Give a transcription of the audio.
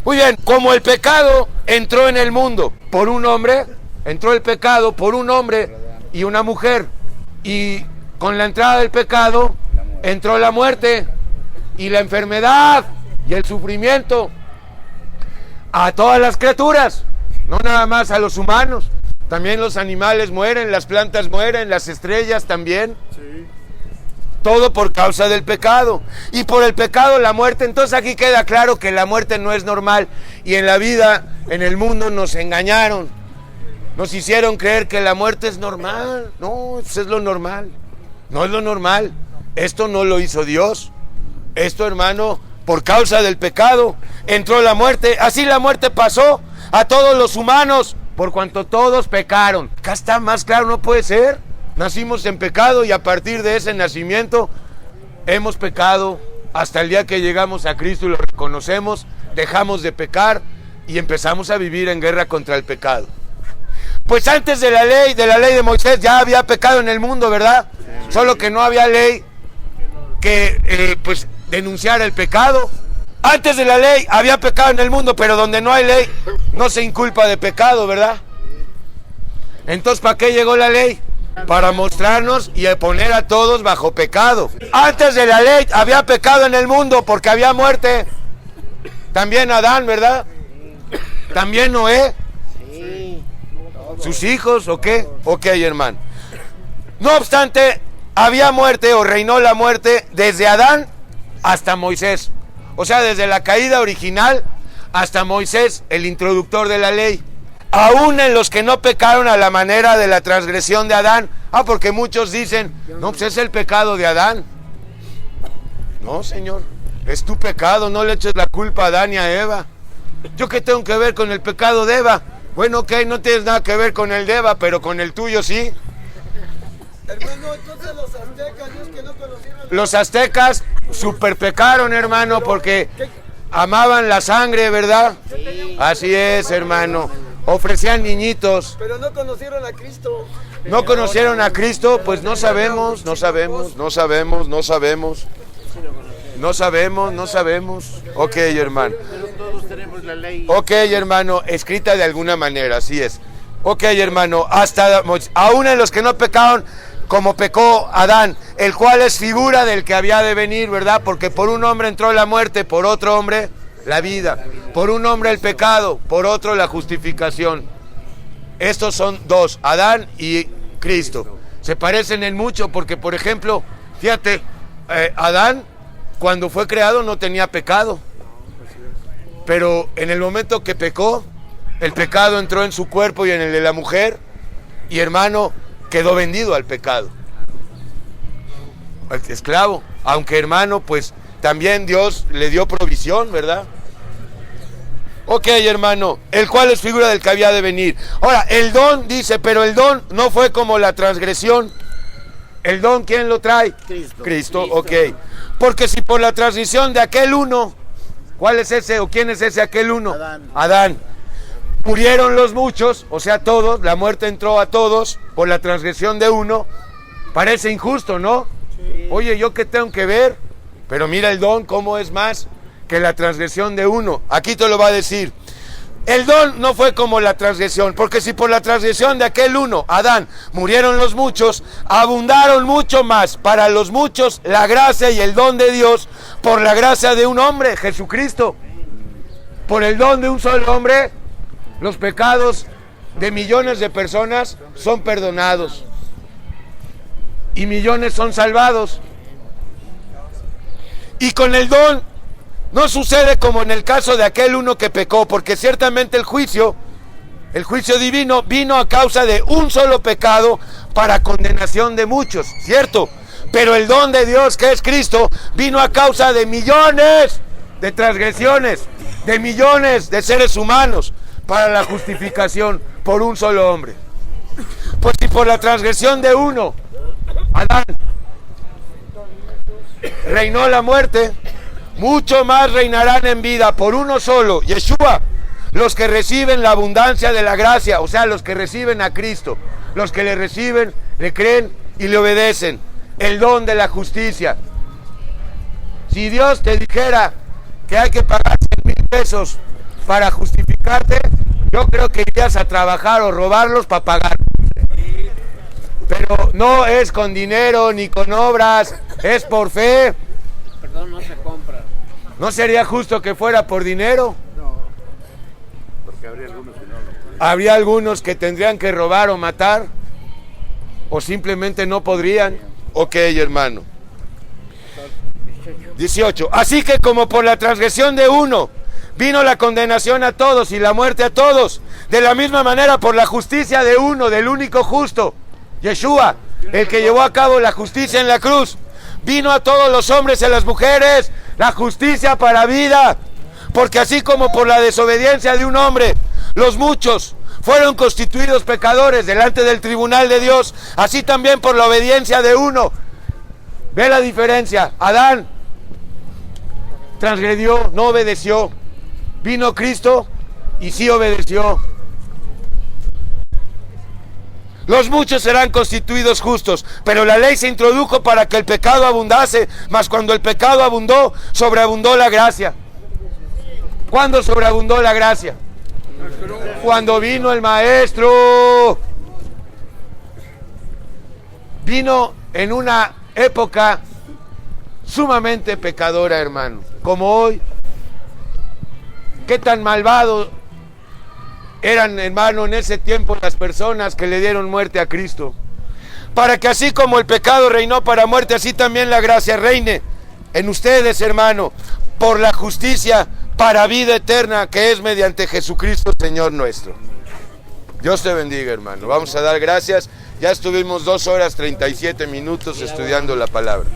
Muy bien, como el pecado entró en el mundo por un hombre, entró el pecado por un hombre y una mujer. Y con la entrada del pecado entró la muerte y la enfermedad y el sufrimiento a todas las criaturas, no nada más a los humanos. También los animales mueren, las plantas mueren, las estrellas también. Sí. Todo por causa del pecado. Y por el pecado la muerte. Entonces aquí queda claro que la muerte no es normal. Y en la vida, en el mundo nos engañaron. Nos hicieron creer que la muerte es normal. No, eso es lo normal. No es lo normal. Esto no lo hizo Dios. Esto, hermano, por causa del pecado entró la muerte. Así la muerte pasó a todos los humanos, por cuanto todos pecaron. Acá está más claro, no puede ser. Nacimos en pecado y a partir de ese nacimiento hemos pecado hasta el día que llegamos a Cristo y lo reconocemos, dejamos de pecar y empezamos a vivir en guerra contra el pecado. Pues antes de la ley de Moisés ya había pecado en el mundo, ¿verdad? Solo que no había ley que pues denunciara el pecado. Antes de la ley había pecado en el mundo, pero donde no hay ley no se inculpa de pecado, ¿verdad? Entonces, ¿para qué llegó la ley? Para mostrarnos y poner a todos bajo pecado. Antes de la ley había pecado en el mundo porque había muerte. También Adán, ¿verdad? También Noé. ¿Sus hijos o qué? Ok, hermano. No obstante, había muerte o reinó la muerte desde Adán hasta Moisés. O sea, desde la caída original hasta Moisés, el introductor de la ley. Aún en los que no pecaron a la manera de la transgresión de Adán. Porque muchos dicen, no, pues es el pecado de Adán. No, Señor, es tu pecado, no le eches la culpa a Adán y a Eva. ¿Yo qué tengo que ver con el pecado de Eva? Bueno, ok, no tienes nada que ver con el de Eva, pero con el tuyo sí. Hermano, entonces los aztecas, Dios que no conocieron. Los aztecas super pecaron, hermano, porque amaban la sangre, ¿verdad? Sí. Así es, hermano. Ofrecían niñitos. Pero no conocieron a Cristo. ¿No conocieron a Cristo? Pues no sabemos. Ok, hermano. Pero todos tenemos la ley. Ok, hermano, escrita de alguna manera, así es. Ok, hermano, aún en los que no pecaron, como pecó Adán, el cual es figura del que había de venir, ¿verdad? Porque por un hombre entró la muerte, por otro hombre la vida. Por un hombre el pecado, por otro la justificación. Estos son dos, Adán y Cristo. Se parecen en mucho porque, por ejemplo, fíjate, Adán cuando fue creado no tenía pecado. Pero en el momento que pecó, el pecado entró en su cuerpo y en el de la mujer, y hermano, quedó vendido al pecado. Esclavo. Aunque hermano, pues también Dios le dio provisión, ¿verdad? Ok, hermano, el cual es figura del que había de venir. Ahora, el don, dice, pero el don no fue como la transgresión. ¿El don quién lo trae? Cristo, ok. Porque si por la transgresión de aquel uno, ¿cuál es ese o quién es ese aquel uno? Adán. Murieron los muchos, o sea, todos, la muerte entró a todos por la transgresión de uno. Parece injusto, ¿no? Sí. Oye, ¿yo qué tengo que ver? Pero mira el don, cómo es más que la transgresión de uno. Aquí te lo va a decir. El don no fue como la transgresión, porque si por la transgresión de aquel uno, Adán, murieron los muchos, abundaron mucho más para los muchos la gracia y el don de Dios por la gracia de un hombre, Jesucristo. Por el don de un solo hombre, los pecados de millones de personas son perdonados y millones son salvados. Y con el don no sucede como en el caso de aquel uno que pecó, porque ciertamente el juicio divino vino a causa de un solo pecado para condenación de muchos, ¿cierto? Pero el don de Dios, que es Cristo, vino a causa de millones de transgresiones, de millones de seres humanos, para la justificación por un solo hombre. Pues si por la transgresión de uno, Adán, reinó la muerte, mucho más reinarán en vida por uno solo, Yeshua, los que reciben la abundancia de la gracia, o sea, los que reciben a Cristo, los que le reciben, le creen y le obedecen, el don de la justicia. Si Dios te dijera que hay que pagar 100,000 pesos para justificarte, yo creo que irías a trabajar o robarlos para pagar. Pero no es con dinero ni con obras, es por fe. Perdón, no se compra. ¿No sería justo que fuera por dinero? No, porque habría algunos que no. Habría algunos que tendrían que robar o matar, o simplemente no podrían. Ok, hermano. 18. Así que como por la transgresión de uno vino la condenación a todos y la muerte a todos, de la misma manera por la justicia de uno, del único justo, Yeshua, el que llevó a cabo la justicia en la cruz, vino a todos los hombres y a las mujeres la justicia para vida, porque así como por la desobediencia de un hombre los muchos fueron constituidos pecadores delante del tribunal de Dios, así también por la obediencia de uno. ¿Ve la diferencia? Adán transgredió, no obedeció. Vino Cristo y sí obedeció. Los muchos serán constituidos justos, pero la ley se introdujo para que el pecado abundase, mas cuando el pecado abundó, sobreabundó la gracia. ¿Cuándo sobreabundó la gracia? Cuando vino el Maestro. Vino en una época sumamente pecadora, hermano, como hoy. ¿Qué tan malvados eran, hermano, en ese tiempo las personas que le dieron muerte a Cristo? Para que así como el pecado reinó para muerte, así también la gracia reine en ustedes, hermano, por la justicia para vida eterna, que es mediante Jesucristo, Señor nuestro. Dios te bendiga, hermano. Vamos a dar gracias. Ya estuvimos 2 horas 37 minutos estudiando la palabra.